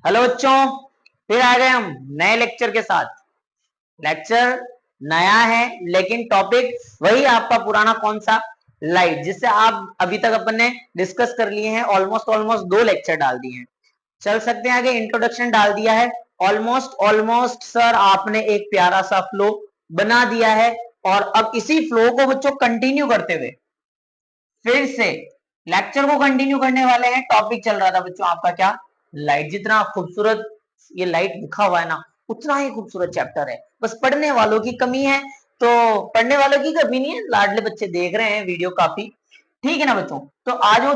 Hello बच्चों, फिर आ गए हम नए लेक्चर के साथ। लेक्चर नया है लेकिन टॉपिक वही आपका पुराना, कौन सा? लाइट, जिससे आप अभी तक अपन ने डिस्कस कर लिए हैं। ऑलमोस्ट ऑलमोस्ट 2 लेक्चर डाल दिए हैं। चल सकते हैं आगे। इंट्रोडक्शन डाल दिया है। ऑलमोस्ट ऑलमोस्ट सर आपने एक प्यारा सा फ्लो बना दिया है और अब इसी फ्लो को बच्चों कंटिन्यू करते हुए फिर से लेक्चर को कंटिन्यू करने वाले हैं। टॉपिक चल रहा था बच्चों आपका क्या? लाइट। जितना खूबसूरत ये लाइट लिखा हुआ है ना, उतना ही खूबसूरत चैप्टर है। बस पढ़ने वालों की कमी है। तो पढ़ने वालों की कमी नहीं है, लाडले बच्चे देख रहे हैं वीडियो काफी। ठीक है ना बच्चों? तो आज वो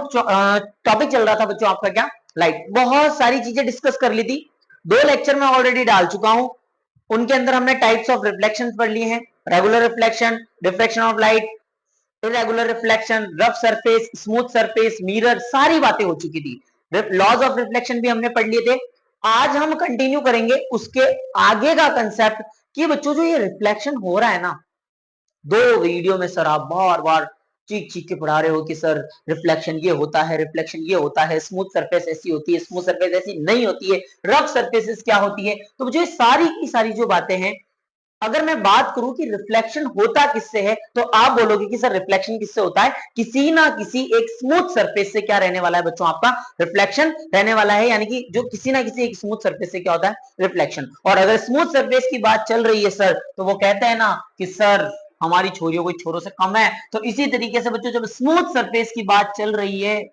टॉपिक चल रहा था बच्चों आपका क्या? लाइट। बहुत सारी चीजें डिस्कस कर ली थी। 2 लेक्चर में ऑलरेडी डाल चुका हूं। उनके अंदर हमने टाइप्स ऑफ रिफ्लेक्शन पढ़ लिए हैं। Regular reflection, diffraction of light, irregular reflection, rough surface, smooth surface, mirror, सारी बातें हो चुकी थी। लॉज ऑफ रिफ्लेक्शन भी हमने पढ़ लिए थे। आज हम कंटिन्यू करेंगे उसके आगे का कंसेप्ट कि बच्चों जो ये रिफ्लेक्शन हो रहा है ना, 2 वीडियो में सर आप बार बार चीख चीख के पढ़ा रहे हो कि सर रिफ्लेक्शन ये होता है, रिफ्लेक्शन ये होता है, स्मूथ सरफेस ऐसी होती है, स्मूथ सरफेस ऐसी नहीं होती है, रफ सरफेसेस क्या होती है। तो जो सारी की सारी जो बातें हैं, अगर मैं बात करूं कि रिफ्लेक्शन होता किससे है, तो आप बोलोगे कि सर रिफ्लेक्शन किससे होता है? किसी ना किसी एक स्मूथ सरफेस से क्या रहने वाला है बच्चों? आपका रिफ्लेक्शन रहने वाला है। यानी कि जो किसी ना किसी एक स्मूथ सरफेस से क्या होता है? रिफ्लेक्शन। और अगर स्मूथ सरफेस की बात चल रही है सर, तो वो कहते हैं ना कि सर हमारी छोरियों कोई छोरों से कम है। तो इसी तरीके से बच्चों जब स्मूथ सरफेस की बात चल रही है,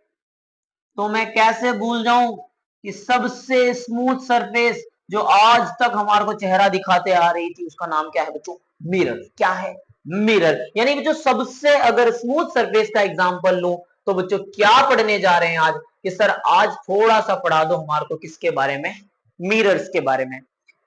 तो मैं कैसे भूल जाऊं कि सबसे स्मूथ सरफेस जो आज तक हमारे को चेहरा दिखाते आ रही थी, उसका नाम क्या है बच्चों? मिरर। क्या है? मिरर। यानी बच्चों सबसे अगर स्मूथ सरफेस का एग्जांपल लूं, तो बच्चों क्या पढ़ने जा रहे हैं आज कि सर आज थोड़ा सा पढ़ा दो हमारे को किसके बारे में? मिरर्स के बारे में।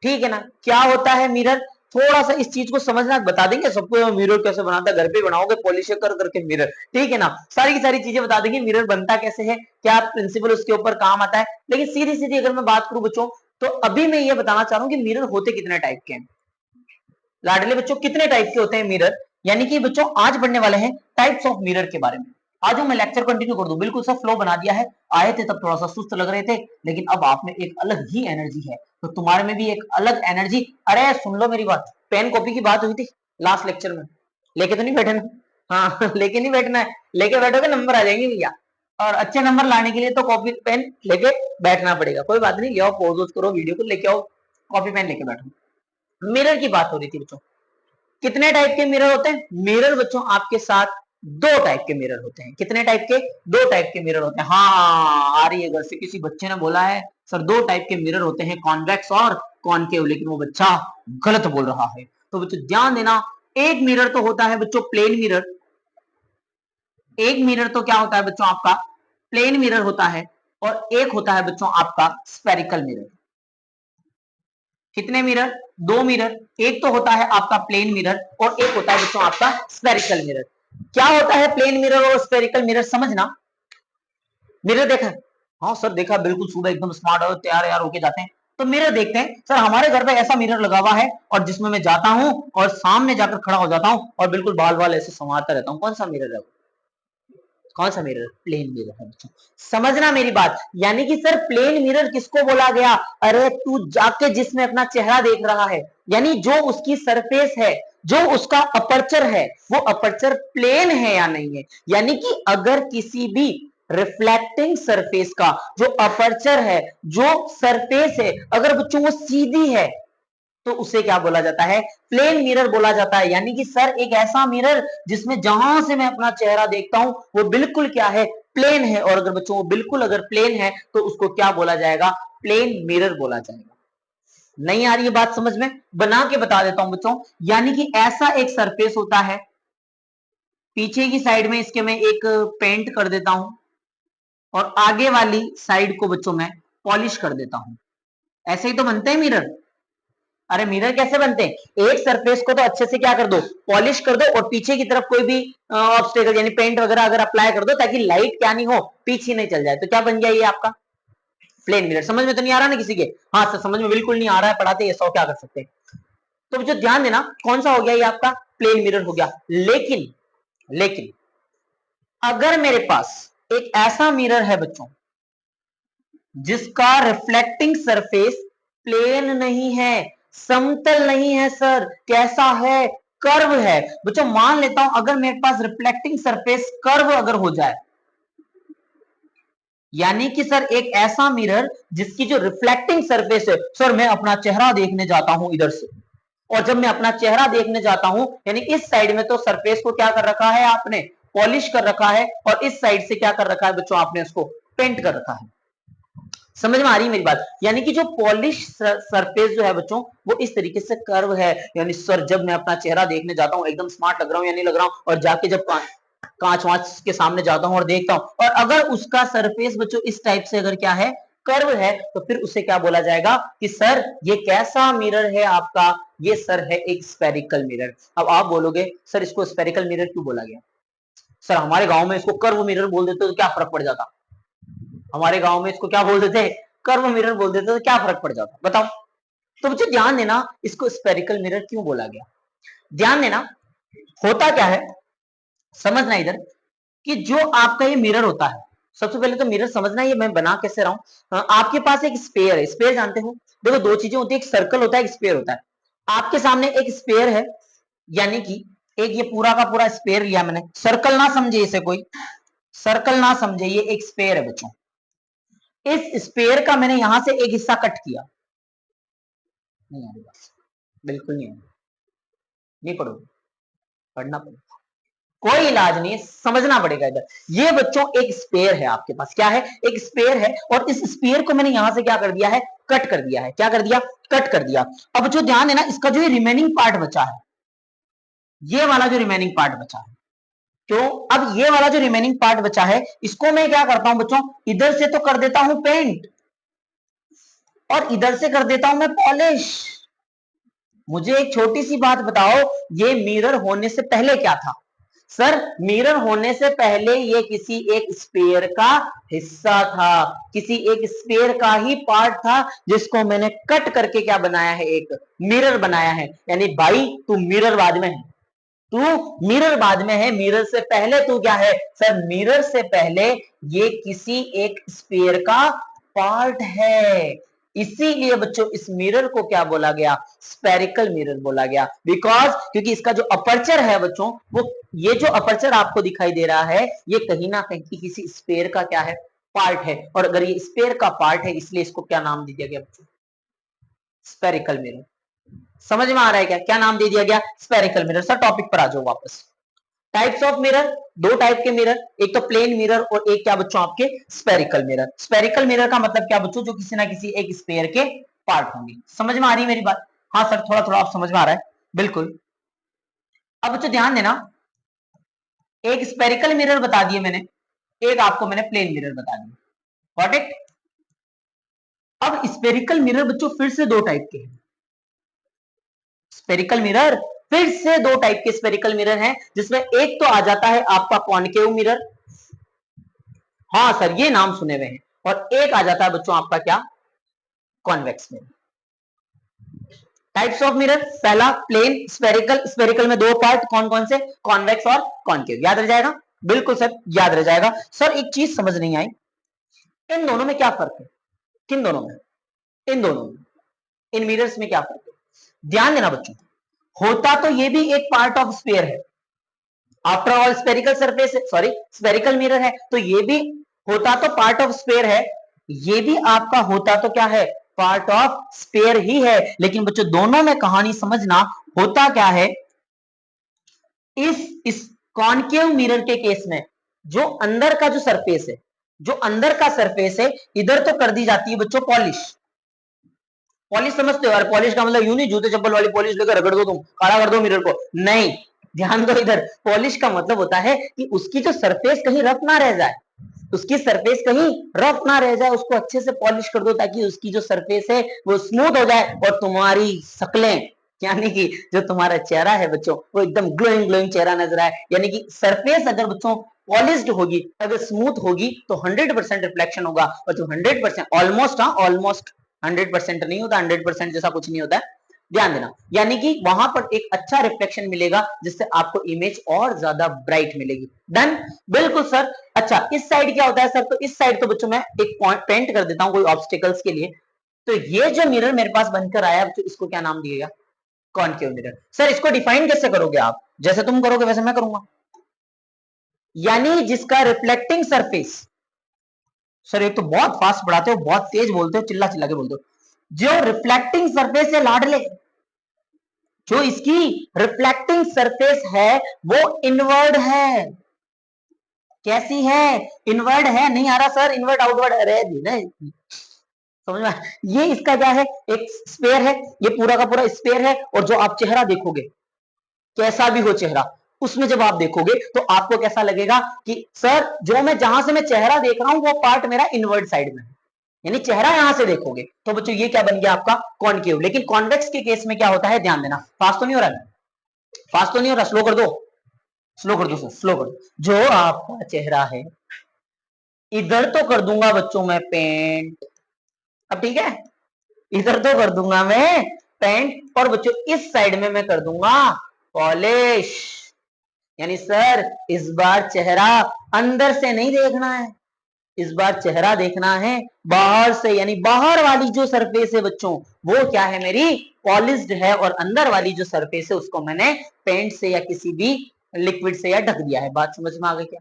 ठीक है ना? क्या होता है मिरर? थोड़ा सा इस चीज को समझना बता देंगे सबको। मिरर कैसे बनाता है, घर पे बनाओगे पॉलिश कर करके मिरर। ठीक है ना? सारी की सारी चीजें बता देंगे। मिरर बनता कैसे है, क्या प्रिंसिपल उसके ऊपर काम आता है। लेकिन सीधी सीधी अगर मैं बात करूं बच्चों, तो अभी मैं ये बताना चाह रहा हूं कि मिरर होते कितने टाइप के हैं। लाडले बच्चों, कितने टाइप के होते हैं मिरर? यानी कि बच्चों आज पढ़ने वाले हैं टाइप्स ऑफ मिरर के बारे में। आज मैं लेक्चर कंटिन्यू कर दूं, बिल्कुल सा फ्लो बना दिया है। आए थे तब थोड़ा सा सुस्त लग रहे थे, लेकिन अब आप में एक अलग ही एनर्जी है, तो तुम्हारे में भी एक अलग एनर्जी। अरे सुन लो मेरी बात, पेन कॉपी की बात हुई थी लास्ट लेक्चर में। लेके तो नहीं बैठे ना? हाँ लेके नहीं बैठना है। लेके बैठोगे नंबर आ जाएंगे भैया। और अच्छे नंबर लाने के लिए तो कॉपी पेन लेके बैठना पड़ेगा। कोई बात नहीं, ले आओ, पोज करो, वीडियो को लेके आओ, कॉपी पेन लेके बैठो। मिरर की बात हो रही थी बच्चों। कितने टाइप के मिरर होते हैं? मिरर बच्चों आपके साथ 2 टाइप के मिरर होते हैं। कितने टाइप के? 2 टाइप के मिरर होते हैं। हाँ आ रही है घर से, किसी बच्चे ने बोला है सर 2 टाइप के मिरर होते हैं, कॉन्वेक्स और कॉनकेव, लेकिन वो बच्चा गलत बोल रहा है। तो बच्चों ध्यान देना, एक मिरर तो होता है बच्चों प्लेन मिरर। एक मिरर तो क्या होता है बच्चों आपका? प्लेन मिरर होता है। और एक होता है बच्चों आपका स्फेरिकल मिरर। कितने मिरर? 2 मिरर। एक तो होता है आपका प्लेन मिरर और एक होता है बच्चों आपका स्फेरिकल मिरर। क्या होता है प्लेन मिरर और स्फेरिकल मिरर समझना। मिरर देखा? हाँ सर देखा, बिल्कुल सुबह एकदम स्मार्ट और तैयार यार होके जाते हैं। तो मिरर देखते हैं सर, हमारे घर पे ऐसा मिरर लगा हुआ है और जिसमें मैं जाता हूं और सामने जाकर खड़ा हो जाता हूं और बिल्कुल बाल बाल ऐसे संवारता रहता हूं। कौन सा मिरर है? कौन सा मिरर? प्लेन मिरर है बच्चों। समझना मेरी बात। यानी कि सर प्लेन मिरर किसको बोला गया? अरे तू जाके जिसमें अपना चेहरा देख रहा है, यानी जो उसकी सरफेस है, जो उसका अपर्चर है, वो अपर्चर प्लेन है या नहीं है। यानी कि अगर किसी भी रिफ्लेक्टिंग सरफेस का जो अपर्चर है, जो सरफेस है, अगर बच्चों वो सीधी है, तो उसे क्या बोला जाता है? प्लेन मिरर बोला जाता है। यानी कि सर एक ऐसा मिरर जिसमें जहां से मैं अपना चेहरा देखता हूं वो बिल्कुल क्या है? प्लेन है। और अगर बच्चों वो बिल्कुल अगर प्लेन है तो उसको क्या बोला जाएगा? प्लेन मिरर बोला जाएगा। नहीं आ रही है बात समझ में? बना के बता देता हूं बच्चों। यानी कि ऐसा एक सरफेस होता है, पीछे की साइड में इसके मैं एक पेंट कर देता हूं और आगे वाली साइड को बच्चों मैं पॉलिश कर देता हूं। ऐसे ही तो बनते हैं मिरर। अरे मिरर कैसे बनते हैं? एक सरफेस को तो अच्छे से क्या कर दो? पॉलिश कर दो और पीछे की तरफ कोई भी ऑब्स्टेकल यानी पेंट वगैरह अगर अप्लाई कर दो, ताकि लाइट क्या नहीं हो, पीछे नहीं चल जाए, तो क्या बन गया ये आपका? Plane mirror. समझ में तो नहीं आ रहा ना किसी के? हाँ सर समझ में बिल्कुल नहीं आ रहा है, पढ़ाते ऐसा क्या कर सकते हैं। तो जो ध्यान देना, कौन सा हो गया ये आपका? प्लेन मिरर हो गया। लेकिन लेकिन अगर मेरे पास एक ऐसा मिरर है बच्चों जिसका रिफ्लेक्टिंग सरफेस प्लेन नहीं है, समतल नहीं है सर, कैसा है, कर्व है। बच्चों मान लेता हूं अगर मेरे पास रिफ्लेक्टिंग सरफेस कर्व अगर हो जाए, यानी कि सर एक ऐसा मिरर जिसकी जो रिफ्लेक्टिंग सरफेस है, सर मैं अपना चेहरा देखने जाता हूं इधर से, और जब मैं अपना चेहरा देखने जाता हूं यानी इस साइड में तो सरफेस को क्या कर रखा है आपने, पॉलिश कर रखा है, और इस साइड से क्या कर रखा है बच्चों, आपने उसको पेंट कर रखा है। समझ में आ रही मेरी बात? यानी कि जो पॉलिश सरफेस जो है बच्चों वो इस तरीके से कर्व है, यानी सर जब मैं अपना चेहरा देखने जाता हूं एकदम स्मार्ट लग रहा हूं या नहीं लग रहा हूं, और जाके जब कांच वांच के सामने जाता हूं और देखता हूं, और अगर उसका सरफेस बच्चों इस टाइप से अगर क्या है, कर्व है, तो फिर उसे क्या बोला जाएगा कि सर ये कैसा मिरर है आपका, ये सर है एक स्फेरिकल मिरर। अब आप बोलोगे सर इसको स्फेरिकल मिरर क्यों बोला गया? सर हमारे गांव में इसको कर्व मिरर बोल देते तो क्या फर्क पड़ जाता? हमारे गांव में इसको क्या बोल देते, कर्व मिरर बोल देते तो क्या फर्क पड़ जाता, बताओ। तो बच्चों ध्यान देना इसको स्फेरिकल मिरर क्यों बोला गया, ध्यान देना। होता क्या है, समझना इधर, कि जो आपका ये मिरर होता है, सबसे पहले तो मिरर समझना ये मैं बना कैसे रहा हूं। आपके पास एक स्पेयर है, स्पेयर जानते हो, देखो दो चीजें होती है, एक सर्कल होता है, एक स्पेयर होता है। आपके सामने एक स्पेयर है, यानी कि एक ये पूरा का पूरा स्पेयर लिया मैंने, सर्कल ना समझे इसे कोई, सर्कल ना समझे, ये एक स्पेयर है बच्चों। इस स्पेयर का मैंने यहां से एक हिस्सा कट किया, नहीं आ रही बात, बिल्कुल नहीं आ रही, नहीं पढ़ोगे, पढ़ना पड़ेगा, कोई इलाज नहीं है, समझना पड़ेगा इधर। ये बच्चों एक स्पेयर है आपके पास, क्या है, एक स्पेयर है, और इस स्पेयर को मैंने यहां से क्या कर दिया है, कट कर दिया है, क्या कर दिया, कट कर दिया। अब जो ध्यान है ना, इसका जो रिमेनिंग पार्ट बचा है, ये वाला जो रिमेनिंग पार्ट बचा है, क्यों, अब ये वाला जो रिमेनिंग पार्ट बचा है, इसको मैं क्या करता हूं बच्चों, इधर से तो कर देता हूं पेंट, और इधर से कर देता हूं मैं पॉलिश। मुझे एक छोटी सी बात बताओ, ये मिरर होने से पहले क्या था? सर मिरर होने से पहले ये किसी एक स्पेयर का हिस्सा था, किसी एक स्पेयर का ही पार्ट था, जिसको मैंने कट करके क्या बनाया है, एक मिरर बनाया है। यानी भाई तू मिरर बाद में है, तू मिरर बाद में है, मिरर से पहले तू क्या है, सर मिरर से पहले ये किसी एक स्पेयर का पार्ट है। इसीलिए बच्चों इस मिरर को क्या बोला गया, स्पेरिकल मिरर बोला गया, बिकॉज क्योंकि इसका जो अपर्चर है बच्चों, वो ये जो अपर्चर आपको दिखाई दे रहा है, ये कहीं ना कहीं किसी स्पेयर का क्या है, पार्ट है, और अगर ये स्पेयर का पार्ट है इसलिए इसको क्या नाम दे दिया गया बच्चों, स्पेरिकल मिरर। समझ में आ रहा है क्या, क्या नाम दे दिया गया, स्पेरिकल मिरर। सर टॉपिक पर आ जाओ वापस। टाइप्स ऑफ मिरर, दो टाइप के मिरर, एक तो प्लेन मिरर और एक क्या बच्चों आपके स्पेरिकल मिरर। स्पेरिकल मिरर का मतलब क्या बच्चों, जो किसी ना किसी एक स्पेयर के पार्ट होंगे। समझ में आ रही है मेरी बात? हाँ सर थोड़ा थोड़ा आप समझ में आ रहा है, बिल्कुल। अब बच्चों ध्यान देना, एक स्पेरिकल मिरर बता दिए मैंने, एक आपको मैंने प्लेन मिरर बता दिया, गॉट इट। अब स्पेरिकल मिरर बच्चों फिर से दो टाइप के हैं, स्पेरिकल मिरर फिर से दो टाइप के स्पेरिकल मिरर हैं, जिसमें एक तो आ जाता है आपका कॉनकेव मिरर, हाँ सर ये नाम सुने हुए हैं, और एक आ जाता है बच्चों आपका क्या, convex mirror. Types of mirror, पहला प्लेन स्पेरिकल, स्पेरिकल में दो पार्ट कौन कौन से, कॉन्वेक्स और कॉनकेव, याद रह जाएगा, बिल्कुल सर याद रह जाएगा। सर एक चीज समझ नहीं आई, इन दोनों में क्या फर्क है, किन दोनों में, इन दोनों में, इन मिरर्स में क्या फर्क है? ध्यान देना बच्चों, होता तो ये भी एक पार्ट ऑफ स्पेयर है, आफ्टर ऑल स्पेरिकल सरफेस है, सॉरी स्पेरिकल मिरर है, तो ये भी होता तो पार्ट ऑफ स्पेयर है, ये भी आपका होता तो क्या है, पार्ट ऑफ स्पेयर ही है। लेकिन बच्चों दोनों में कहानी समझना, होता क्या है, इस कॉनकेव मिरर के केस में जो अंदर का जो सरफेस है, जो अंदर का सरफेस है, इधर तो कर दी जाती है बच्चों पॉलिश, पॉलिश समझते हो यार, पॉलिश का मतलब यूं नहीं जूते चप्पल वाली पॉलिश लेकर रगड़ दो तुम, काला कर दो मिरर को, नहीं, ध्यान दो इधर। पॉलिश का मतलब होता है कि उसकी जो सरफेस कहीं रफ ना रह जाए, उसकी सरफेस कहीं रफ ना रह जाए, उसको अच्छे से पॉलिश कर दो ताकि उसकी जो सरफेस है वो स्मूथ हो जाए, और तुम्हारी शक्लें, यानी कि जो तुम्हारा चेहरा है बच्चों, वो एकदम ग्लोइंग ग्लोइंग चेहरा नजर आए। यानी कि सरफेस अगर बच्चों पॉलिश्ड होगी, अगर स्मूथ होगी, तो 100% रिफ्लेक्शन होगा, और जो 100% ऑलमोस्ट, हाँ ऑलमोस्ट 100% नहीं होता, 100% जैसा कुछ नहीं होता है, ध्यान देना, यानी कि वहां पर एक अच्छा रिफ्लेक्शन मिलेगा जिससे आपको इमेज और ज्यादा ब्राइट मिलेगी। डन, बिल्कुल सर। अच्छा, इस साइड क्या होता है सर? तो इस साइड तो बच्चों मैं एक पॉइंट पेंट कर देता हूं कोई ऑब्स्टिकल्स के लिए। तो ये जो मिरर मेरे पास बनकर आया, तो इसको क्या नाम दिया गया? Concave mirror. सर इसको डिफाइन कैसे करोगे आप? जैसे तुम करोगे वैसे मैं करूंगा, यानी जिसका रिफ्लेक्टिंग सरफेस। सर एक तो बहुत फास्ट पढ़ाते हो, बहुत तेज बोलते हो, चिल्ला चिल्ला के बोलते हो। जो रिफ्लेक्टिंग सरफेस है लाडले, जो इसकी रिफ्लेक्टिंग सरफेस है वो इनवर्ड है। कैसी है? इनवर्ड है। नहीं आ रहा सर, इनवर्ड आउटवर्ड है नहीं, समझ में? ये इसका क्या है? एक स्पेयर है, ये पूरा का पूरा स्पेयर है। और जो आप चेहरा देखोगे, कैसा भी हो चेहरा, उसमें जब आप देखोगे तो आपको कैसा लगेगा कि सर जो मैं जहां से मैं चेहरा देख रहा हूं वो पार्ट मेरा इनवर्ड साइड में है, यानी चेहरा यहां से देखोगे तो बच्चों ये क्या बन गया आपका? कॉनकेव। लेकिन कॉन्वेक्स के केस में क्या होता है? ध्यान देना। फास्ट तो नहीं हो रहा है? फास्ट तो नहीं हो रहा? स्लो कर दो, स्लो कर दो सर, स्लो कर दो। जो आपका चेहरा है, इधर तो कर दूंगा बच्चों मैं पेंट, अब ठीक है, इधर तो कर दूंगा मैं पेंट, और बच्चों इस साइड में मैं कर दूंगा पॉलिश। यानी सर इस बार चेहरा अंदर से नहीं देखना है, इस बार चेहरा देखना है बाहर से, यानी बाहर वाली जो सरफेस है बच्चों वो क्या है? मेरी पॉलिश्ड है, और अंदर वाली जो सरफेस है उसको मैंने पेंट से या किसी भी लिक्विड से या ढक दिया है। बात समझ में आ गई क्या?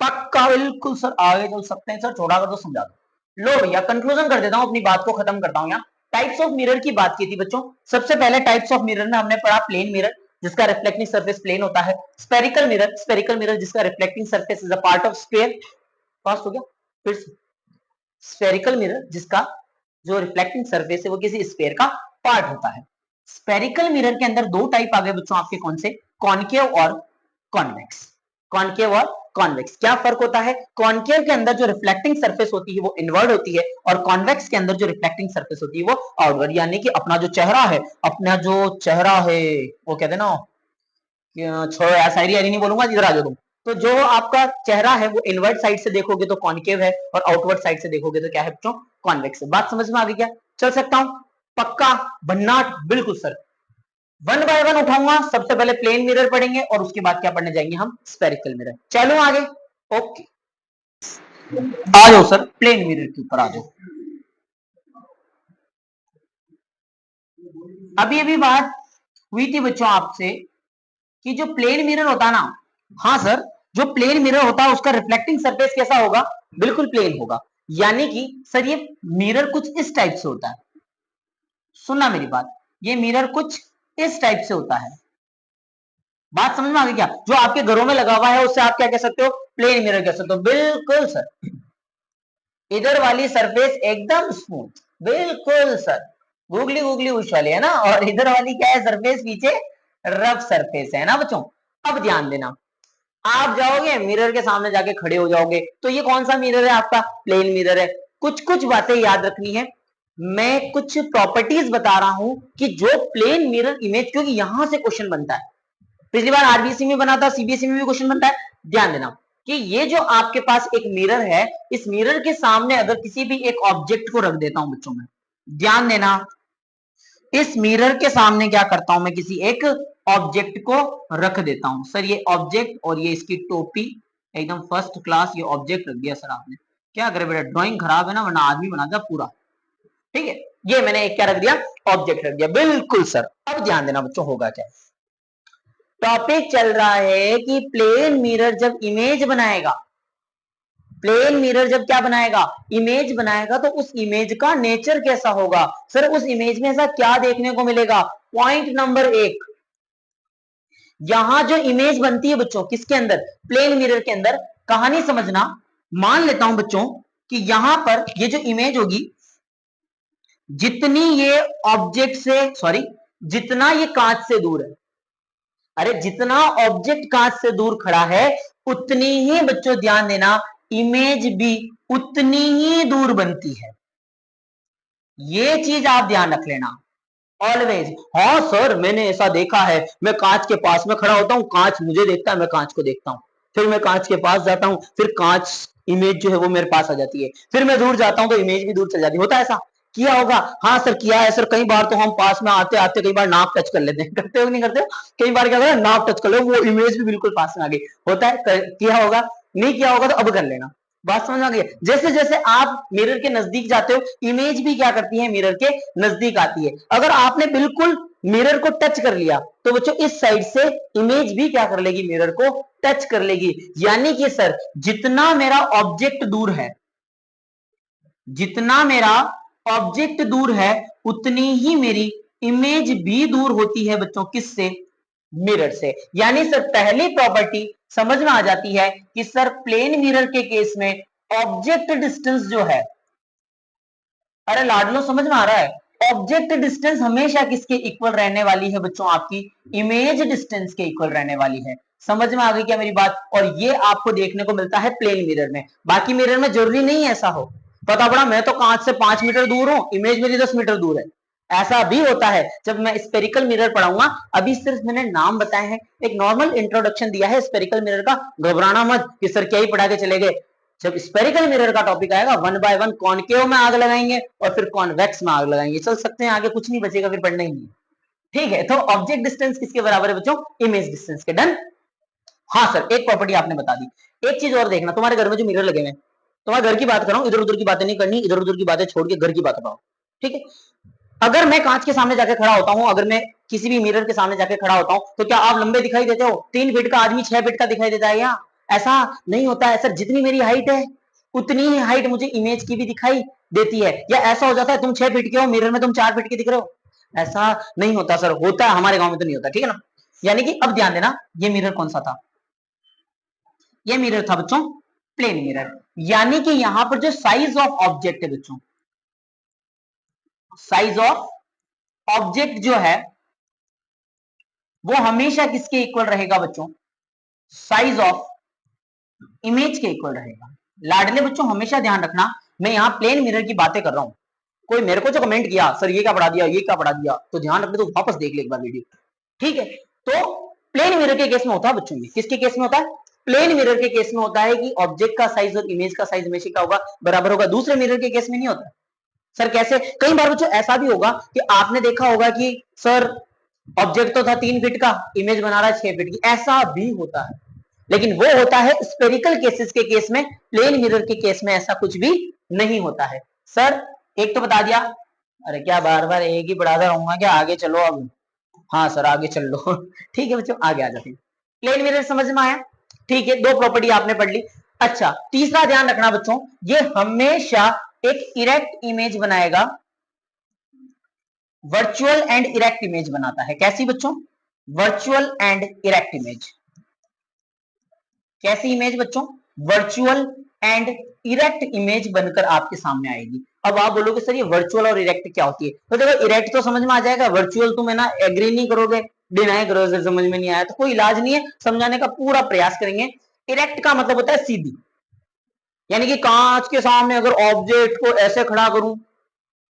पक्का? बिल्कुल सर, आगे चल सकते हैं सर, छोड़ा कर दो, समझा दो। लो भैया कंक्लूजन कर देता हूं, अपनी बात को खत्म करता हूं। यहाँ टाइप्स ऑफ मिरर की बात की थी बच्चों। सबसे पहले टाइप्स ऑफ मिरर में हमने पढ़ा प्लेन मिरर, जिसका रिफ्लेक्टिंग सरफेस प्लेन होता है। स्पेरिकल मिरर, स्पेरिकल मिरर जिसका reflecting surface is a part of sphere. Pass हो गया? फिर से स्फेरिकल मिरर जिसका जो रिफ्लेक्टिंग सरफेस है वो किसी स्फीयर का पार्ट होता है। स्पेरिकल मिरर के अंदर दो टाइप आ गए बच्चों आपके, कौन से? कॉनकेव और कॉन्वेक्स। कॉनकेव और कॉन्वेक्स, क्या फर्क होता है? कॉनकेव के अंदर जो रिफ्लेक्टिंग सरफेस होती है वो इनवर्ड होती है, और कॉन्वेक्स के अंदर जो रिफ्लेक्टिंग सरफेस होती है वो आउटवर्ड। यानी कि अपना जो चेहरा है, अपना जो चेहरा है वो कहते हैं ना, छोड़ो यार, शायरी यारी नहीं बोलूंगा, इधर आ जाओ तुम। तो जो आपका चेहरा है वो इनवर्ड साइड से देखोगे तो कॉनकेव है, और आउटवर्ड साइड से देखोगे तो क्या है बच्चों? कॉन्वेक्स है। बात समझ में आ गई क्या? चल सकता हूं? पक्का? भन्नाट? बिल्कुल सर। वन बाय वन उठाऊंगा। सबसे पहले प्लेन मिरर पढ़ेंगे और उसके बाद क्या पढ़ने जाएंगे हम? Spherical mirror. चलो आगे। ओके, आ जाओ सर, प्लेन मिरर के ऊपर आ जाओ। अभी अभी बात हुई थी बच्चों आपसे कि जो प्लेन मिरर होता है ना, हाँ सर, जो प्लेन मिरर होता है उसका रिफ्लेक्टिंग सरफेस कैसा होगा? बिल्कुल प्लेन होगा। यानी कि सर ये मिरर कुछ इस टाइप से होता है, सुनना मेरी बात, ये मिरर कुछ इस टाइप से होता है। बात समझ में आ गई क्या? जो आपके घरों में लगा हुआ है उससे आप क्या कह सकते हो? प्लेन मिरर कह सकते हो। बिल्कुल सर, इधर वाली सरफेस एकदम स्मूथ, बिल्कुल सर, गूगली गूगली उस वाली है ना, और इधर वाली क्या है? सरफेस पीछे रफ सरफेस है ना बच्चों। अब ध्यान देना, आप जाओगे मिरर के सामने जाके खड़े हो जाओगे तो ये कौन सा मिरर है आपका? प्लेन मिरर है। कुछ कुछ बातें याद रखनी है, मैं कुछ प्रॉपर्टीज बता रहा हूं कि जो प्लेन मिरर इमेज, क्योंकि यहां से क्वेश्चन बनता है, पिछली बार आरबीसी में बना था, सीबीएसई में भी क्वेश्चन बनता है। ध्यान देना कि ये जो आपके पास एक मिरर है, इस मिरर के सामने अगर किसी भी एक ऑब्जेक्ट को रख देता हूं बच्चों में, ध्यान देना, इस मिरर के सामने क्या करता हूं मैं? किसी एक ऑब्जेक्ट को रख देता हूं। सर ये ऑब्जेक्ट और ये इसकी टोपी, एकदम फर्स्ट क्लास ये ऑब्जेक्ट रख दिया सर आपने। क्या करे बेटा, ड्राइंग खराब है ना, वरना आदमी बना दिया पूरा। ठीक है, ये मैंने एक क्या रख दिया? ऑब्जेक्ट रख दिया। बिल्कुल सर। अब ध्यान देना बच्चों, होगा क्या? टॉपिक चल रहा है कि प्लेन मिरर जब इमेज बनाएगा, प्लेन मिरर जब क्या बनाएगा? इमेज बनाएगा, तो उस इमेज का नेचर कैसा होगा? सर उस इमेज में ऐसा क्या देखने को मिलेगा? पॉइंट नंबर एक, यहां जो इमेज बनती है बच्चों, किसके अंदर? प्लेन मिरर के अंदर। कहानी समझना, मान लेता हूं बच्चों कि यहां पर ये जो इमेज होगी, जितनी ये ऑब्जेक्ट से, सॉरी, जितना ये कांच से दूर है, अरे जितना ऑब्जेक्ट कांच से दूर खड़ा है, उतनी ही बच्चों ध्यान देना, इमेज भी उतनी ही दूर बनती है। ये चीज आप ध्यान रख लेना ऑलवेज। हाँ सर मैंने ऐसा देखा है, मैं कांच के पास में खड़ा होता हूं, कांच मुझे देखता है, मैं कांच को देखता हूं, फिर मैं कांच के पास जाता हूं, फिर कांच इमेज जो है वो मेरे पास आ जाती है, फिर मैं दूर जाता हूं तो इमेज भी दूर चल जाती है। होता है ऐसा? किया होगा। हाँ सर किया है सर, कई बार तो हम पास में आते आते कई बार नाक टच कर लेते हैं, करते हो नहीं करते हो? कई बार क्या होगा, नाक टच कर लो, वो इमेज भी बिल्कुल पास में आ गई। होता है, किया होगा। नहीं किया होगा तो अब कर लेना। बात समझ आ गई? जैसे जैसे आप मिरर के नजदीक जाते हो, इमेज भी क्या करती है, मिरर के नजदीक आती है। अगर आपने बिल्कुल मिरर को टच कर लिया तो बच्चों इस साइड से इमेज भी क्या कर लेगी, मिरर को टच कर लेगी। यानी कि सर जितना मेरा ऑब्जेक्ट दूर है, जितना मेरा ऑब्जेक्ट दूर है, उतनी ही मेरी इमेज भी दूर होती है बच्चों, किससे? मिरर से। यानी सर पहली प्रॉपर्टी समझ में आ जाती है कि सर प्लेन मिरर के केस में ऑब्जेक्ट डिस्टेंस जो है, अरे लाडलो समझ में आ रहा है, ऑब्जेक्ट डिस्टेंस हमेशा किसके इक्वल रहने वाली है बच्चों, आपकी इमेज डिस्टेंस के इक्वल रहने वाली है। समझ में आ गई क्या मेरी बात? और ये आपको देखने को मिलता है प्लेन मिरर में। बाकी मिरर में जरूरी नहीं ऐसा हो। पता पड़ा मैं तो कांच से 5 मीटर दूर हूं, इमेज मेरी 10 मीटर दूर है। ऐसा भी होता है जब मैं स्पेरिकल मिरर पढ़ाऊंगा। अभी सिर्फ मैंने नाम बताए हैं, एक नॉर्मल इंट्रोडक्शन दिया है स्पेरिकल मिरर का। घबराना मत कि सर क्या ही पढ़ा के चले गए। जब स्पेरिकल मिरर का टॉपिक आएगा, वन बाय वन कॉनकेव में आग लगाएंगे और फिर कॉन्वेक्स में आग लगाएंगे। चल सकते हैं आगे, कुछ नहीं बचेगा फिर पढ़ना ही नहीं। ठीक है, तो ऑब्जेक्ट डिस्टेंस किसके बराबर है बच्चों? इमेज डिस्टेंस के। डन। हाँ सर, एक प्रॉपर्टी आपने बता दी। एक चीज और देखना, तुम्हारे घर में जो मिरर लगे हुए हैं, तुम्हारे घर की बात कर रहा हूं, इधर उधर की बातें नहीं करनी, इधर उधर की बातें छोड़ के घर की बात बताओ। ठीक है, अगर मैं कांच के सामने जाके खड़ा होता हूं, अगर मैं किसी भी मिरर के सामने जाके खड़ा होता हूं, तो क्या आप लंबे दिखाई देते हो? 3 फीट का आदमी 6 फीट का दिखाई देता है? या ऐसा नहीं होता है सर, जितनी मेरी हाइट है उतनी ही हाइट मुझे इमेज की भी दिखाई देती है। या ऐसा हो जाता है तुम 6 फीट के हो, मिरर में तुम 4 फीट के दिख रहे हो? ऐसा नहीं होता सर, होता है हमारे गांव में तो नहीं होता। ठीक है ना? यानी कि अब ध्यान देना, ये मिरर कौन सा था? ये मिरर था बच्चों प्लेन मिरर। यानी कि यहां पर जो साइज ऑफ ऑब्जेक्ट है बच्चों, साइज ऑफ ऑब्जेक्ट जो है वो हमेशा किसके इक्वल रहेगा बच्चों? साइज ऑफ इमेज के इक्वल रहेगा। लाडले बच्चों हमेशा ध्यान रखना, मैं यहां प्लेन मिरर की बातें कर रहा हूं। कोई मेरे को जो कमेंट किया सर ये क्या पढ़ा दिया, ये क्या पढ़ा दिया, तो ध्यान रखना, तो वापस देख ले एक बार वीडियो। ठीक है, तो प्लेन मिरर के केस में होता है बच्चों, ये किसके केस में होता है? प्लेन मिरर के केस में होता है कि ऑब्जेक्ट का साइज और इमेज का साइज हमेशा क्या होगा, बराबर होगा। दूसरे मिरर के केस में नहीं होता। सर कैसे? कई बार बच्चों ऐसा भी होगा कि आपने देखा होगा कि सर ऑब्जेक्ट तो था 3 फीट का, इमेज बना रहा है 6 फीट की, ऐसा भी होता है। लेकिन वो होता है स्पेरिकल केसेस के केस में, प्लेन मिरर के केस में ऐसा कुछ भी नहीं होता है। सर एक तो बता दिया। अरे क्या बार बार एक ही पढ़ाता रहूंगा क्या, आगे चलो अब। हाँ सर आगे चल लो। ठीक है बच्चों, आगे आ जाते हैं। प्लेन मिरर समझ में आया? ठीक है, दो प्रॉपर्टी आपने पढ़ ली। अच्छा, तीसरा ध्यान रखना बच्चों, ये हमेशा एक इरेक्ट इमेज बनाएगा, वर्चुअल एंड इरेक्ट इमेज बनाता है। कैसी बच्चों? Virtual and erect image. कैसी इमेज बच्चों? वर्चुअल एंड इरेक्ट इमेज बनकर आपके सामने आएगी। अब आप बोलोगे सर ये वर्चुअल और इरेक्ट क्या होती है? तो देखो इरेक्ट तो समझ में आ जाएगा, वर्चुअल तुम है ना एग्री नहीं करोगे, डिनाई करोगे, समझ में नहीं आया तो कोई इलाज नहीं है, समझाने का पूरा प्रयास करेंगे। इरेक्ट का मतलब होता है सीधी। यानी कि कांच के सामने अगर ऑब्जेक्ट को ऐसे खड़ा करूं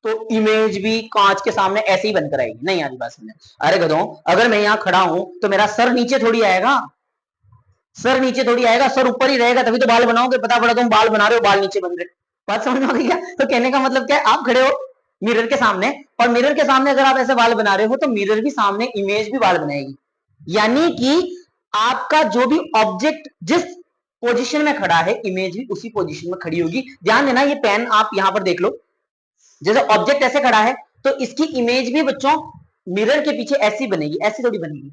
तो इमेज भी कांच के सामने ऐसे ही बनकर आएगी। नहीं आ रही बात समझ? अरे गधों, अगर मैं यहां खड़ा हूं तो मेरा सर नीचे थोड़ी आएगा, सर नीचे थोड़ी आएगा, सर ऊपर ही रहेगा, तभी तो बाल बनाओगे। पता पड़ा तुम बाल बना रहे हो, बाल नीचे बन रहे। बात समझ में आ गई क्या? तो कहने का मतलब क्या है, आप खड़े हो मिरर के सामने, और मिरर के सामने अगर आप ऐसे बाल बना रहे हो तो मिरर भी सामने इमेज भी बाल बनाएगी। यानी कि आपका जो भी ऑब्जेक्ट जिस पोजीशन में खड़ा है, इमेज भी उसी पोजीशन में खड़ी होगी। ध्यान देना, ये पेन आप यहां पर देख लो, जैसे ऑब्जेक्ट ऐसे खड़ा है तो इसकी इमेज भी बच्चों मिरर के पीछे ऐसी बनेगी, ऐसी थोड़ी बनेगी।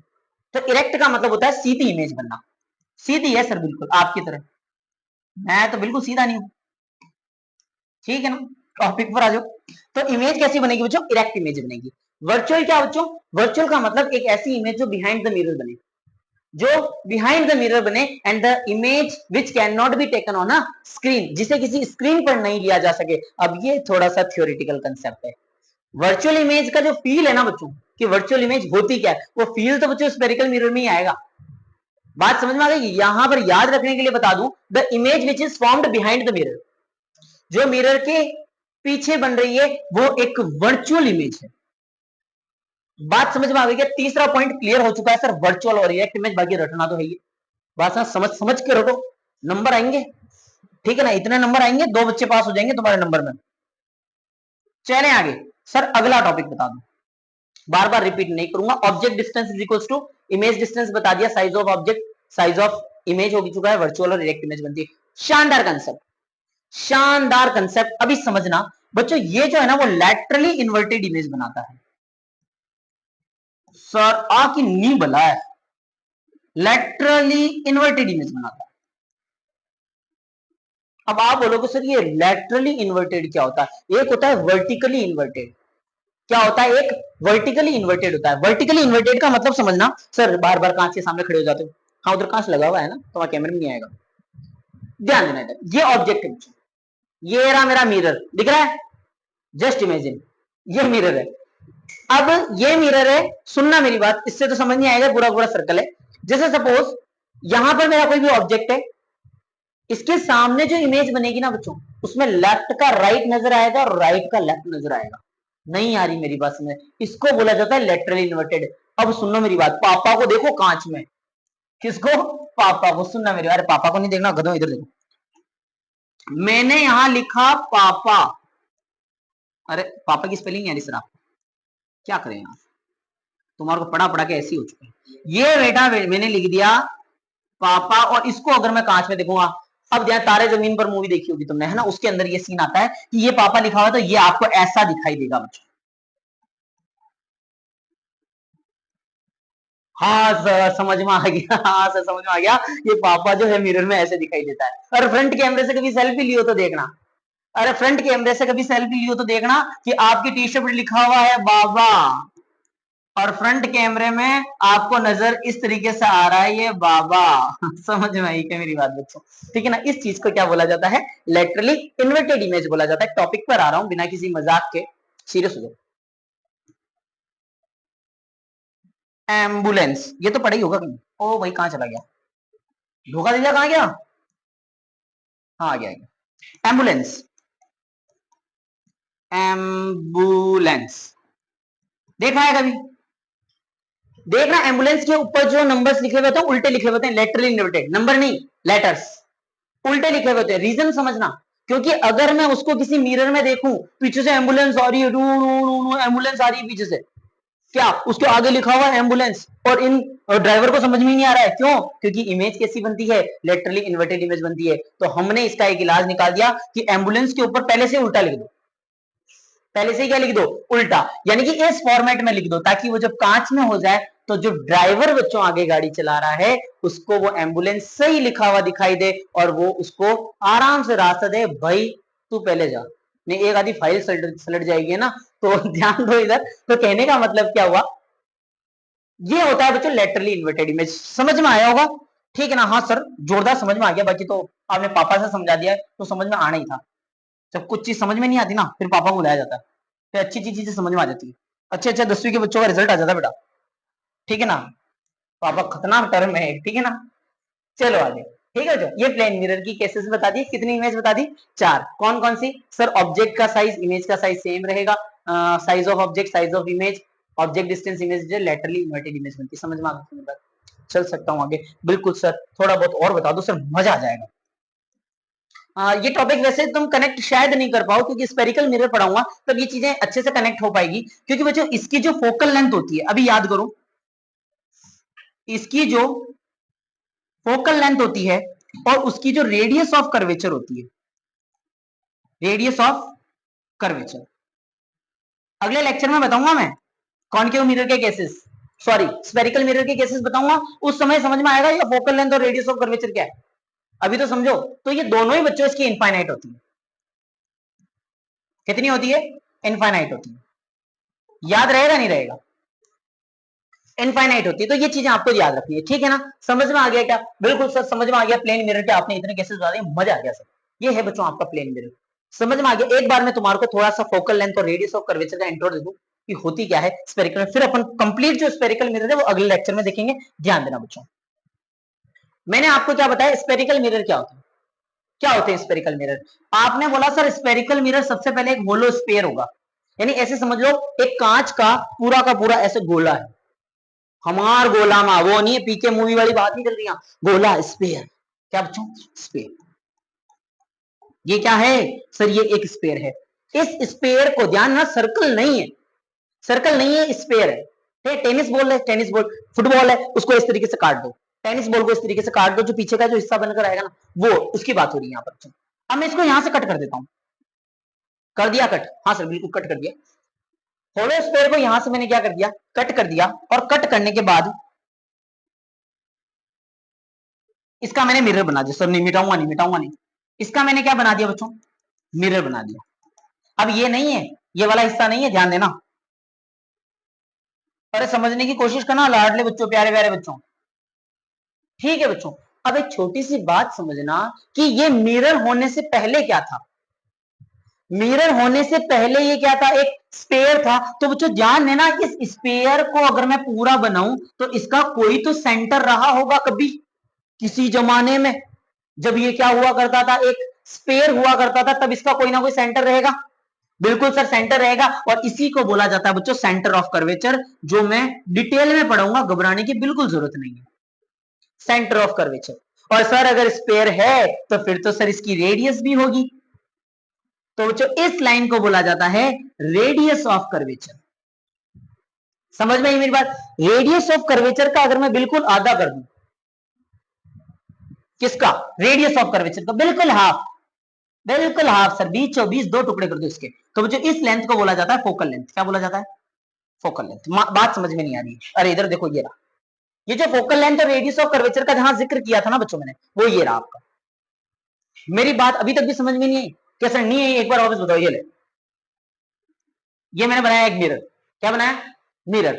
तो इरेक्ट का मतलब होता है सीधी इमेज बनना। सीधी है सर, बिल्कुल आपकी तरह। मैं तो बिल्कुल सीधा नहीं हूं। ठीक है ना? टॉपिक पर आ जाओ। तो इमेज कैसी बनेगी बच्चों? इरेक्ट इमेज बनेगी। वर्चुअल क्या बच्चों? वर्चुअल का मतलब एक ऐसी इमेज जो बिहाइंड द मिरर बने, जो बिहाइंड द मिरर बने, and the image which can not be taken on a screen, जिसे किसी स्क्रीन पर नहीं लिया जा सके। अब ये थोड़ा सा थ्योरेटिकल कंसेप्ट है। वर्चुअल इमेज का जो फील है ना बच्चों, कि वर्चुअल इमेज होती क्या है, वो फील तो बच्चों स्पेरिकल मिरर में ही आएगा। बात समझ में आ गई? यहां पर याद रखने के लिए बता दूं, the image which is formed behind the mirror, जो मिरर के पीछे बन रही है वो एक वर्चुअल इमेज है। बात समझ में आ गई क्या? तीसरा पॉइंट क्लियर हो चुका है सर, वर्चुअल और इरेक्ट इमेज। बाकी रटना तो है ही, बात समझ समझ के रटो, नंबर आएंगे। ठीक है ना? इतने नंबर आएंगे, 2 बच्चे पास हो जाएंगे तुम्हारे नंबर में। चले आगे सर, अगला टॉपिक बता दो, बार बार रिपीट नहीं करूंगा। Object distance is equal to image distance बता दिया, size of object, size of image हो चुका है, वर्चुअल और डायरेक्ट इमेज बनती है। शानदार कंसेप्ट, शानदार कंसेप्ट। अभी समझना बच्चों, ये जो है ना वो लैटरली इन्वर्टेड इमेज बनाता है। सर आ की नी बला है, लैटरली इन्वर्टेड इमेज बनाता है। अब आप बोलोगे सर ये लैटरली इन्वर्टेड क्या होता है? एक होता है वर्टिकली इन्वर्टेड। क्या होता है? एक वर्टिकली इन्वर्टेड होता है। वर्टिकली इन्वर्टेड का मतलब समझना सर, बार बार कांच के सामने खड़े हो जाते हो। हाँ उधर कांच लगा हुआ है ना, तो कैमरे में नहीं आएगा, ध्यान देना इधर। ये ऑब्जेक्ट है, ये रहा मेरा मिरर, दिख रहा है? जस्ट इमेजिन ये मिरर है। अब ये मिरर है, सुनना मेरी बात, इससे तो समझ नहीं आएगा, पूरा पूरा सर्कल है। जैसे सपोज यहां पर मेरा कोई भी ऑब्जेक्ट है, इसके सामने जो इमेज बनेगी ना बच्चों, उसमें लेफ्ट का राइट नजर आएगा और राइट का लेफ्ट नजर आएगा। नहीं आ रही मेरी बात समझ? इसको बोला जाता है लेटरली इन्वर्टेड। अब सुनो मेरी बात, पापा को देखो कांच में, किसको? पापा को। सुनना मेरी, अरे पापा को नहीं देखना गधों, इधर देखो, मैंने यहां लिखा पापा, अरे पापा की स्पेलिंग यानी सर, आप क्या करें यार, तुम्हारे को पढ़ा पढ़ा के ऐसी हो चुकी है। ये बेटा मैंने लिख दिया पापा, और इसको अगर मैं कांच में देखूंगा, अब ध्यान, तारे जमीन पर मूवी देखी होगी तुमने, है ना, उसके अंदर ये सीन आता है कि ये पापा लिखा हुआ, तो ये आपको ऐसा दिखाई देगा बच्चों। हाँ सर समझ में आ गया, हाँ सर समझ में आ गया, ये पापा जो है मिरर में ऐसे दिखाई देता है। और फ्रंट कैमरे से कभी सेल्फी लियो तो देखना, अरे फ्रंट कैमरे से कभी सेल्फी लियो तो देखना कि आपकी टी शर्ट पर लिखा हुआ है बाबा, और फ्रंट कैमरे में आपको नजर इस तरीके से आ रहा है ये बाबा। समझ में आई क्या मेरी बात बच्चों? ठीक है ना, इस चीज को क्या बोला जाता है? लेटरली इन्वर्टेड इमेज बोला जाता है। टॉपिक पर आ रहा हूं बिना किसी मजाक के, सीरियस हो जाओ। एम्बुलेंस, ये तो पढ़ा ही होगा कहीं। ओ भाई कहां चला गया, धोखा दिया, कहां गया? हाँ आ गया एम्बुलेंस। एम्बुलेंस देखा है कभी? देखना एम्बुलेंस के ऊपर जो नंबर्स लिखे हुए होते हैं उल्टे लिखे हुए होते हैं, लेटरली इन्वर्टेड, नंबर नहीं लेटर्स उल्टे लिखे हुए होते हैं। रीजन समझना, क्योंकि अगर मैं उसको किसी मिरर में देखूं, पीछे से एम्बुलेंस आ रही है, एम्बुलेंस आ रही है पीछे से, क्या उसके आगे लिखा हुआ है एम्बुलेंस, और इन ड्राइवर को समझ में नहीं आ रहा है, क्यों? क्योंकि इमेज कैसी बनती है? लेटरली इन्वर्टेड इमेज बनती है। तो हमने इसका एक इलाज निकाल दिया कि एम्बुलेंस के ऊपर पहले से उल्टा लिख दो, पहले से क्या लिख दो? उल्टा, यानी कि इस फॉर्मेट में लिख दो, ताकि वो जब कांच में हो जाए तो जो ड्राइवर बच्चों आगे गाड़ी चला रहा है उसको वो एम्बुलेंस सही लिखा हुआ दिखाई दे, और वो उसको आराम से रास्ता दे, भाई तू पहले जा, नहीं एक आधी फाइल सलट जाएगी ना। तो ध्यान दो इधर। तो कहने का मतलब क्या हुआ? ये होता है बच्चों लेटरली इन्वर्टेड इमेज। समझ में आया होगा? ठीक है ना? हाँ सर जोरदार समझ में आ गया, बाकी तो आपने पापा से समझा दिया तो समझ में आना ही था। जब कुछ चीज समझ में नहीं आती ना, फिर पापा को बुलाया जाता है, फिर अच्छी चीजें समझ में आ जाती है। अच्छे अच्छे 10वीं के बच्चों का रिजल्ट आ जाता है बेटा, ठीक है ना? पापा खतरनाक टर्म है, ठीक है ना? चलो आगे। ठीक है, जो ये प्लेन मिरर की केसेस बता दी, कितनी इमेज बता दी? 4। कौन कौन सी? सर ऑब्जेक्ट का साइज, इमेज का साइज सेम रहेगा, size of object, size of image, object distance, image जो लेटरली इन्वर्टेड इमेज बनती है। समझ में आ गया? चल सकता हूँ आगे? बिल्कुल सर, थोड़ा बहुत और बता दो सर, मजा आ जाएगा। ये टॉपिक वैसे तुम कनेक्ट शायद नहीं कर पाओ, क्योंकि स्पेरिकल मिरर पढ़ाऊंगा तब ये चीजें अच्छे से कनेक्ट हो पाएगी। क्योंकि बच्चों इसकी जो फोकल लेंथ होती है, अभी याद करो, इसकी जो फोकल लेंथ होती है और उसकी जो रेडियस ऑफ कर्वेचर होती है, रेडियस ऑफ कर्वेचर अगले लेक्चर में बताऊंगा मैं। कॉनकेव मिरर के केसेस, सॉरी स्पेरिकल मिरर के केसेस बताऊंगा, उस समय समझ में आएगा ये फोकल लेंथ और रेडियस ऑफ कर्वेचर क्या है। अभी तो समझो, तो ये दोनों ही बच्चों इसकी इनफाइनाइट होती है। कितनी होती है? इनफाइनाइट होती है। याद रहेगा नहीं रहेगा? इनफाइनाइट होती है। तो ये चीजें आपको याद रखनी है, ठीक है ना? समझ में आ गया क्या? बिल्कुल सर समझ में आ गया। प्लेन मिरर के आपने इतने केसेस बता दिए, मजा आ गया सर। ये है बच्चों आपका प्लेन मिरर, समझ में आ गया। एक बार मैं तुम्हारे को थोड़ा सा फोकल लेंथ और रेडियस ऑफ कर्वेचर का इंट्रो दे दूं कि होती क्या है स्पेरिकल में, फिर अपन कंप्लीट जो स्पेरिकल मिरर है वो अगले लेक्चर में देखेंगे। ध्यान देना बच्चों, मैंने आपको क्या बताया स्पेरिकल मिरर क्या होता है, क्या होते हैं स्पेरिकल मिरर? आपने बोला सर स्पेरिकल मिरर सबसे पहले एक होलो स्पेयर होगा, यानी ऐसे समझ लो एक कांच का पूरा ऐसे गोला है, हमार गोला मा, वो नहीं है पीके मूवी वाली बात नहीं चल रही है, गोला स्पेयर। क्या बच्चों? स्पेयर। ये क्या है सर? ये एक स्पेयर है। इस स्पेयर को, ध्यान ना, सर्कल नहीं है, सर्कल नहीं है, स्पेयर है। टेनिस बॉल है, टेनिस बॉल, फुटबॉल है, उसको इस तरीके से काट दो, टेनिस बॉल को इस तरीके से काट दो, जो पीछे का जो हिस्सा बनकर आएगा ना, वो उसकी बात हो रही है यहाँ पर। अब मैं इसको यहां से कट कर देता हूं, कर दिया कट, हाँ सर बिल्कुल कट कर दिया। होलो स्पेयर को यहां से मैंने क्या कर दिया, कट कर दिया, और कट करने के बाद इसका मैंने मिरर बना दिया। सर नहीं मिटाऊंगा, नहीं मिटाऊंगा नहीं, इसका मैंने क्या बना दिया बच्चों, मिरर बना दिया। अब ये नहीं है, ये वाला हिस्सा नहीं है, ध्यान देना, अरे समझने की कोशिश करना लाडले बच्चों, प्यारे प्यारे बच्चों, ठीक है बच्चों। अब एक छोटी सी बात समझना कि ये मिरर होने से पहले क्या था, मिरर होने से पहले ये क्या था, एक स्पेयर था। तो बच्चों ध्यान देना, इस स्पेयर को अगर मैं पूरा बनाऊं तो इसका कोई तो सेंटर रहा होगा कभी, किसी जमाने में जब ये क्या हुआ करता था, एक स्पेयर हुआ करता था, तब इसका कोई ना कोई सेंटर रहेगा। बिल्कुल सर सेंटर रहेगा, और इसी को बोला जाता है बच्चों सेंटर ऑफ कर्वेचर, जो मैं डिटेल में पढ़ाऊंगा, घबराने की बिल्कुल जरूरत नहीं है, सेंटर ऑफ कर्वेचर। और सर अगर स्पेयर है तो फिर तो सर इसकी रेडियस भी होगी, तो बच्चों इस लाइन को बोला जाता है रेडियस ऑफ कर्वेचर। समझ में आई मेरी बात? रेडियस ऑफ कर्वेचर का अगर मैं बिल्कुल आधा कर दूं, किसका, रेडियस ऑफ कर्वेचर का बिल्कुल हाफ, बिल्कुल हाफ सर, 20 दो टुकड़े कर दो इसके, तो बच्चों इस लेंथ को बोला जाता है फोकल लेंथ। क्या बोला जाता है, फोकल लेंथ। बात समझ में नहीं आ रही, अरे इधर देखो, ये रहा, ये जो फोकल लेंथ और रेडियस ऑफ कर्वेचर का जहां जिक्र किया था ना बच्चों मैंने, वो ये रहा आपका। मेरी बात अभी तक भी समझ में नहीं आई? कैसे नहीं है, एक बार वापस बताओ। ये ले, ये मैंने बनाया एक मिरर, क्या बनाया, मिरर।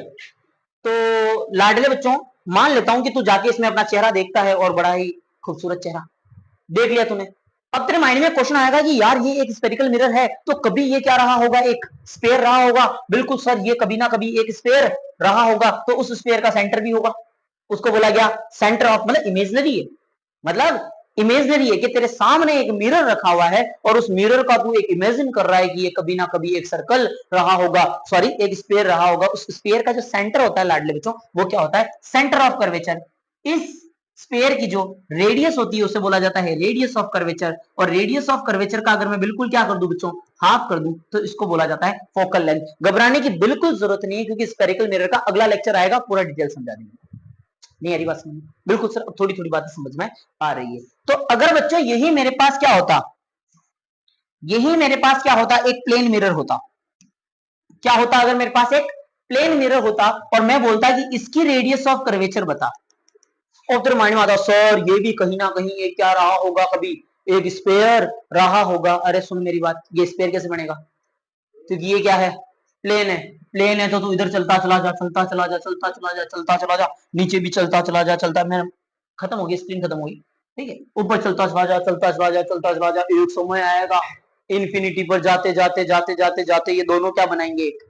तो लाडले बच्चों, मान लेता हूं कि तू जाके इसमें अपना चेहरा देखता है, और बड़ा ही खूबसूरत चेहरा देख लिया तूने। अब तेरे माइंड में क्वेश्चन आएगा कि यार ये एक स्फेरिकल मिरर है, तो कभी ये क्या रहा होगा, एक स्पेयर रहा होगा। बिल्कुल सर, ये कभी ना कभी एक स्पेयर रहा होगा, तो उस स्पेयर का सेंटर भी होगा, उसको बोला गया सेंटर ऑफ, मतलब इमेजनरी है, मतलब इमेजनरी है कि तेरे सामने एक मिरर रखा हुआ है, और उस मिरर का तू एक इमेजिन कर रहा है कि ये कभी ना कभी एक सर्कल रहा होगा, सॉरी एक स्पेयर रहा होगा। उस स्पेयर का जो सेंटर होता है लाडले बच्चों, वो क्या होता है, सेंटर ऑफ कर्वेचर। इस स्पेयर की जो रेडियस होती है उसे बोला जाता है रेडियस ऑफ कर्वेचर, और रेडियस ऑफ कर्वेचर का अगर मैं बिल्कुल क्या कर दूं बच्चों, हाफ कर दूं, तो इसको बोला जाता है फोकल लेंथ। घबराने की बिल्कुल जरूरत नहीं है, क्योंकि स्फेरिकल मिरर का अगला लेक्चर आएगा, पूरा डिटेल समझा देंगे। नहीं आ रही बात समझ, बिल्कुल सर, थोड़ी थोड़ी बातें समझ में आ रही है। तो अगर बच्चों यही मेरे पास क्या होता, यही मेरे पास क्या होता, एक प्लेन मिरर होता, क्या होता अगर मेरे पास एक प्लेन मिरर होता, और मैं बोलता कि इसकी रेडियस ऑफ कर्वेचर बता, और तेरे माइंड में आता सर ये भी कहीं ना कहीं ये क्या रहा होगा, कभी एक स्पेयर रहा होगा। अरे सुन मेरी बात, ये स्पेयर कैसे बनेगा, क्योंकि ये क्या है, प्लेन है। प्लेन है तो तू इधर चलता चला जा, चलता चला जा, चलता चला जा, चलता चला जा, नीचे भी चलता चला जा, चलता, मैं खत्म हो गई, स्क्रीन खत्म हो गई, ठीक है, ऊपर चलता चला जा, चलता चला जा, चलता चला जा, एक समय आएगा इन्फिनिटी पर जाते जाते जाते जाते जाते ये दोनों क्या बनाएंगे, एक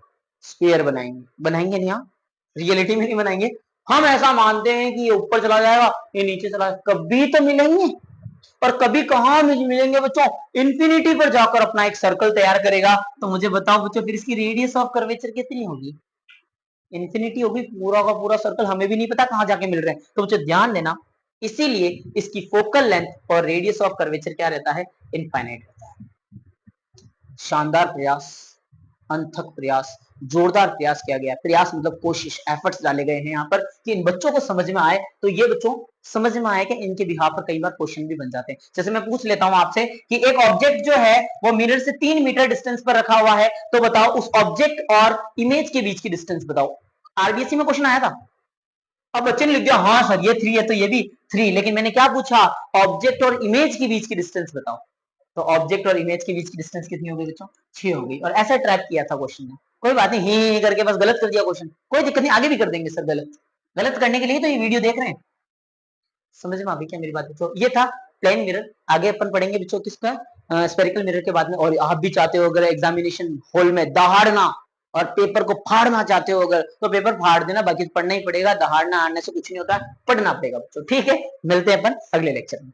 स्फीयर बनाएंगे। बनाएंगे नहीं, हाँ रियलिटी में नहीं बनाएंगे, हम ऐसा मानते हैं कि ये ऊपर चला जाएगा, ये नीचे चला जाएगा, कभी तो मिलेंगे। और कभी कहां मिलेंगे बच्चों, इंफिनिटी पर जाकर अपना एक सर्कल तैयार करेगा। तो मुझे बताओ बच्चों, फिर इसकी रेडियस ऑफ कर्वेचर कितनी होगी, इंफिनिटी होगी, पूरा का पूरा सर्कल, हमें भी नहीं पता कहां जाके मिल रहे हैं। तो मुझे ध्यान देना, इसीलिए इसकी फोकल लेंथ और रेडियस ऑफ कर्वेचर क्या रहता है, इनफाइनाइट रहता है। शानदार प्रयास, अनथक प्रयास, जोरदार प्रयास किया गया। प्रयास मतलब कोशिश, एफर्ट्स डाले गए हैं यहाँ पर कि इन बच्चों को समझ में आए। तो ये बच्चों समझ में आए कि इनके बिहाफ पर कई बार क्वेश्चन भी बन जाते हैं। जैसे मैं पूछ लेता हूं आपसे कि एक ऑब्जेक्ट जो है वो मिरर से 3 मीटर डिस्टेंस पर रखा हुआ है, तो बताओ उस ऑब्जेक्ट और इमेज के बीच की डिस्टेंस बताओ। आरबीएससी में क्वेश्चन आया था। अब बच्चे ने लिख दिया हाँ सर ये 3 है तो ये भी 3, लेकिन मैंने क्या पूछा, ऑब्जेक्ट और इमेज के बीच की डिस्टेंस बताओ। तो ऑब्जेक्ट और इमेज के बीच की डिस्टेंस कितनी हो गई बच्चों, 6 हो गई। और ऐसा ट्रैक किया था क्वेश्चन ने, कोई बात नहीं, ही करके बस गलत कर दिया क्वेश्चन, कोई दिक्कत नहीं, आगे भी कर देंगे सर। गलत गलत करने के लिए तो ये वीडियो देख रहे हैं। समझ में आ गई क्या मेरी बात बच्चों? ये था प्लेन मिरर। आगे अपन पढ़ेंगे बच्चों किसका, स्फेरिकल मिरर के बाद में। और आप भी चाहते हो अगर एग्जामिनेशन हॉल में दहाड़ना और पेपर को फाड़ना चाहते हो अगर, तो पेपर फाड़ देना, बाकी पढ़ना ही पड़ेगा। दहाड़ना हारने से कुछ नहीं होता, पढ़ना पड़ेगा बच्चों, ठीक है। मिलते हैं अपन अगले लेक्चर में।